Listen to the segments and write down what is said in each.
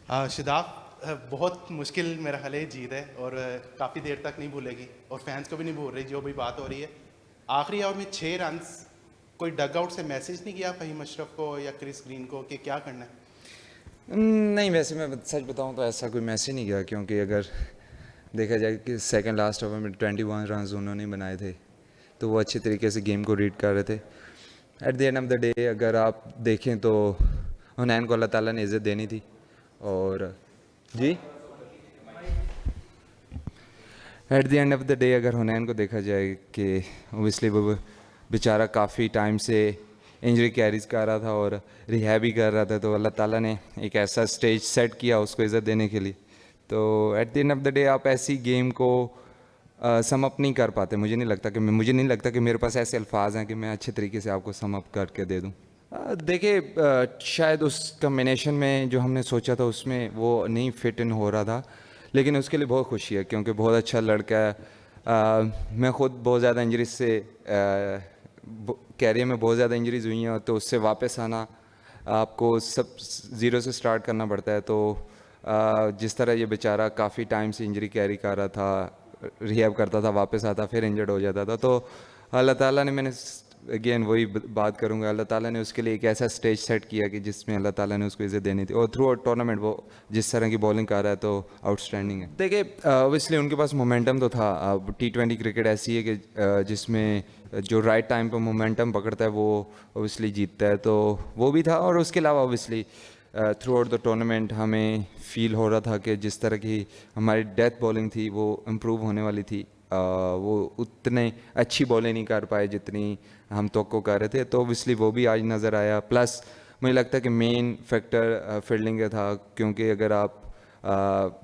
शिदाब बहुत मुश्किल मेरा ख्याल है जीत है और काफ़ी देर तक नहीं भूलेगी और फैंस को भी नहीं भूल रही जो भी बात हो रही है। आखिरी ओवर में 6 रन्स, कोई डग आउट से मैसेज नहीं किया फ़हीम अशरफ को या क्रिस ग्रीन को कि क्या करना है? नहीं, वैसे मैं सच बताऊं तो ऐसा कोई मैसेज नहीं गया, क्योंकि अगर देखा जाए कि सेकंड लास्ट ओवर में 21 रन उन्होंने बनाए थे, तो वो अच्छे तरीके से गेम को रीड कर रहे थे। Eight the end of the day अगर आप देखें तो हुनैन को अल्लाह ताला ने इज़्ज़त देनी थी। और जी, at the end of the day अगर हुनैन को देखा जाए कि ओबियसली वो बेचारा काफ़ी टाइम से इंजरी कैरीज कर रहा था और रिहैब भी कर रहा था, तो अल्लाह ताला ने एक ऐसा स्टेज सेट किया उसको इज़्ज़त देने के लिए। तो eight the end of the day आप ऐसी गेम को सम अप नहीं कर पाते। मुझे नहीं लगता कि मेरे पास ऐसे अल्फाज हैं कि मैं अच्छे तरीके से आपको सम अप करके दे दूँ। देखिए, शायद उस कम्बिनेशन में जो हमने सोचा था उसमें वो नहीं फिट इन हो रहा था, लेकिन उसके लिए बहुत खुशी है क्योंकि बहुत अच्छा लड़का है। मैं ख़ुद बहुत ज़्यादा इंजरीज से कैरियर में बहुत ज़्यादा इंजरीज हुई हैं, तो उससे वापस आना आपको सब ज़ीरो से स्टार्ट करना पड़ता है। तो जिस तरह ये बेचारा काफ़ी टाइम से इंजरी कैरी कर रहा था, रिहैब करता था, वापस आता, फिर इंजर्ड हो जाता था, तो अल्लाह ताला ने, मैंने अगेन वही बात करूंगा, अल्लाह ताला ने उसके लिए एक ऐसा स्टेज सेट किया कि जिसमें अल्लाह ताला ने उसको इज़्ज़त देनी थी। और थ्रू आउट टूर्नामेंट वो जिस तरह की बॉलिंग कर रहा है तो आउटस्टैंडिंग है। देखिए, ऑब्वियसली उनके पास मोमेंटम तो था। अब T20 क्रिकेट ऐसी है कि जिसमें जो राइट टाइम पर मोमेंटम पकड़ता है वो ऑब्वियसली जीतता है, तो वो भी था। और उसके अलावा obviously through out the tournament हमें फील हो रहा था कि जिस तरह की हमारी डेथ बॉलिंग थी वो इम्प्रूव होने वाली थी। वो उतने अच्छी बॉलिंग नहीं कर पाए जितनी हम तवक्को कर रहे थे, तो ऑब्वियसली वो भी आज नज़र आया। प्लस मुझे लगता है कि मेन फैक्टर फील्डिंग का था, क्योंकि अगर आप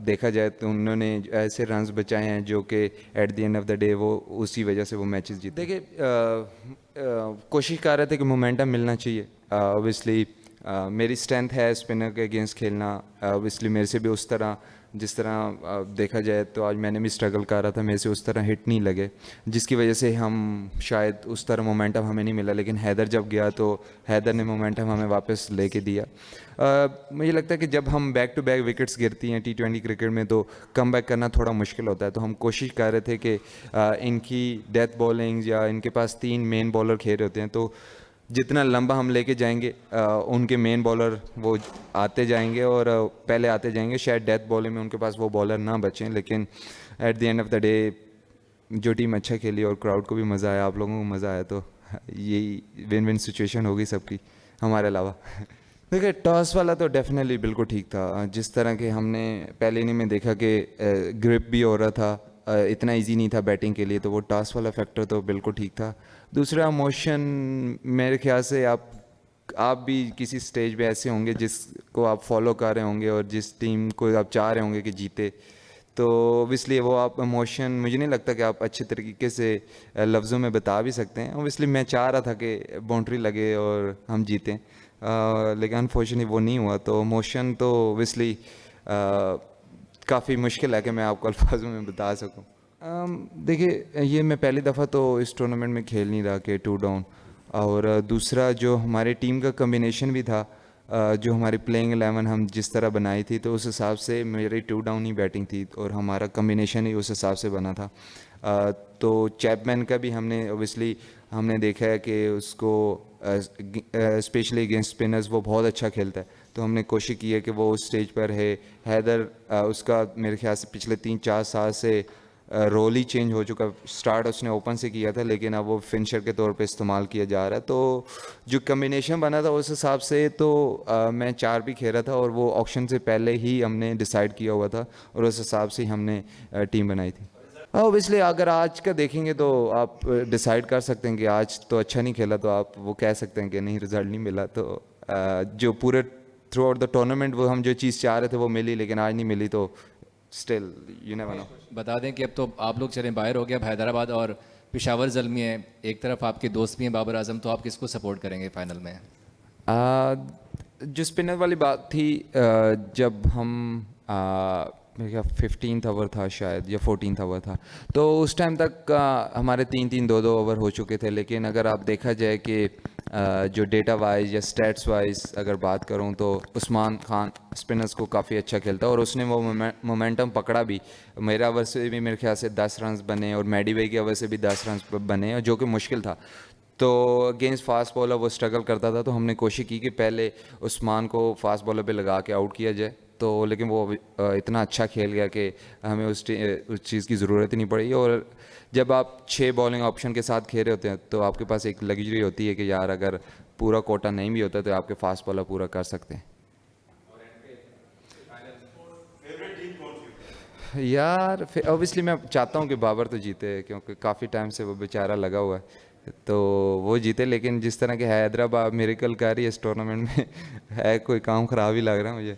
देखा जाए तो उन्होंने ऐसे रन्स बचाए हैं जो कि eight the end of the day वो उसी वजह से वो मैचेस जीते। देखिए, कोशिश कर रहे थे कि मोमेंटम मिलना चाहिए। ऑब्वियसली मेरी स्ट्रेंथ है स्पिनर के अगेंस्ट खेलना। ऑब्वियसली मेरे से भी उस तरह, जिस तरह देखा जाए तो आज मैंने भी स्ट्रगल कर रहा था, मेरे से उस तरह हिट नहीं लगे, जिसकी वजह से हम शायद उस तरह मोमेंटम हमें नहीं मिला। लेकिन हैदर जब गया तो हैदर ने मोमेंटम हमें वापस लेके दिया। मुझे लगता है कि जब हम बैक टू बैक विकेट्स गिरती हैं T20 क्रिकेट में तो कम बैक करना थोड़ा मुश्किल होता है। तो हम कोशिश कर रहे थे कि इनकी डेथ बॉलिंग, या इनके पास 3 मेन बॉलर खेल रहे होते हैं, तो जितना लंबा हम लेके जाएंगे उनके मेन बॉलर वो आते जाएंगे और पहले आते जाएंगे। शायद डेथ बॉलिंग में उनके पास वो बॉलर ना बचें, लेकिन eight the end of the day जो टीम अच्छा खेली और क्राउड को भी मज़ा आया, आप लोगों को मज़ा आया, तो यही विन विन सिचुएशन होगी सबकी, हमारे अलावा। देखिए, टॉस वाला तो डेफिनेटली बिल्कुल ठीक था। जिस तरह के हमने पहले इनिंग में देखा कि ग्रिप भी हो रहा था, इतना इजी नहीं था बैटिंग के लिए, तो वो टॉस वाला फैक्टर तो बिल्कुल ठीक था। दूसरा, मोशन, मेरे ख्याल से आप भी किसी स्टेज पे ऐसे होंगे जिसको आप फॉलो कर रहे होंगे और जिस टीम को आप चाह रहे होंगे कि जीते, तो ऑब्वियसली वो आप इमोशन, मुझे नहीं लगता कि आप अच्छे तरीके से लफ्ज़ों में बता भी सकते हैं। ऑब्वियसली मैं चाह रहा था कि बाउंड्री लगे और हम जीतें, लेकिन अनफॉर्चुनेटली वो नहीं हुआ। तो इमोशन तो ऑब्वियसली काफ़ी मुश्किल है कि मैं आपको अल्फाजों में बता सकूं। देखिए, ये मैं पहली दफ़ा तो इस टूर्नामेंट में खेल नहीं रहा कि 2 डाउन, और दूसरा जो हमारे टीम का कम्बिनेशन भी था, जो हमारी प्लेइंग 11 हम जिस तरह बनाई थी, तो उस हिसाब से मेरी 2 डाउन ही बैटिंग थी और हमारा कम्बिनेशन ही उस हिसाब से बना था। तो चैपमैन का भी हमने ऑब्वियसली हमने देखा है कि उसको स्पेशली अगेंस्ट स्पिनर्स वो बहुत अच्छा खेलता है, तो हमने कोशिश की है कि वो उस स्टेज पर है। हैदर, उसका मेरे ख्याल से पिछले 3-4 साल से रोल ही चेंज हो चुका। स्टार्ट उसने ओपन से किया था, लेकिन अब वो फिनिशर के तौर पे इस्तेमाल किया जा रहा है। तो जो कम्बिनेशन बना था उस हिसाब से तो मैं 4 भी खेल रहा था, और वो ऑक्शन से पहले ही हमने डिसाइड किया हुआ था, और उस हिसाब से ही हमने टीम बनाई थी। ऑब्वियसली अगर आज का देखेंगे तो आप डिसाइड कर सकते हैं कि आज तो अच्छा नहीं खेला, तो आप वो कह सकते हैं कि नहीं, रिजल्ट नहीं मिला। तो जो पूरे थ्रू आउट द टूर्नामेंट वो हम जो चीज़ चाह रहे थे वो मिली, लेकिन आज नहीं मिली, तो स्टिल यू नेवर नो। बता दें कि अब तो आप लोग चलें बाहर हो गया, अब हैदराबाद और पेशावर ज़ल्मी है, एक तरफ आपके दोस्त भी हैं बाबर आजम, तो आप किसको सपोर्ट करेंगे फाइनल में? जो स्पिनर वाली बात थी, जब हम मेरे ख्याल 15th ओवर था शायद या 14th ओवर था। तो उस टाइम तक हमारे 3-3 2-2 ओवर हो चुके थे। लेकिन अगर आप देखा जाए कि जो डेटा वाइज या स्टैट्स वाइज अगर बात करूं तो उस्मान खान स्पिनर्स को काफ़ी अच्छा खेलता है और उसने वो मोमेंटम पकड़ा भी। मेरा ओवर से भी मेरे ख्याल से 10 रन बने और मैडी वे के ओवर से भी 10 रन बने, और जो कि मुश्किल था। तो अगेंस्ट फास्ट बॉलर वो स्ट्रगल करता था, तो हमने कोशिश की कि पहले उस्मान को फास्ट बॉलर पे लगा के आउट किया जाए। तो लेकिन वो इतना अच्छा खेल गया कि हमें उस चीज़ की ज़रूरत ही नहीं पड़ी। और जब आप 6 बॉलिंग ऑप्शन के साथ खेल रहे होते हैं तो आपके पास एक लग्जरी होती है कि यार अगर पूरा कोटा नहीं भी होता तो आपके फास्ट बॉलर पूरा कर सकते हैं। यार फिर ऑब्वियसली मैं चाहता हूँ कि बाबर तो जीते, क्योंकि काफ़ी टाइम से वो बेचारा लगा हुआ है, तो वो जीते। लेकिन जिस तरह के हैदराबाद मिरेकल कर रही है इस टूर्नामेंट में है कोई काम ख़राब ही लग रहा है मुझे।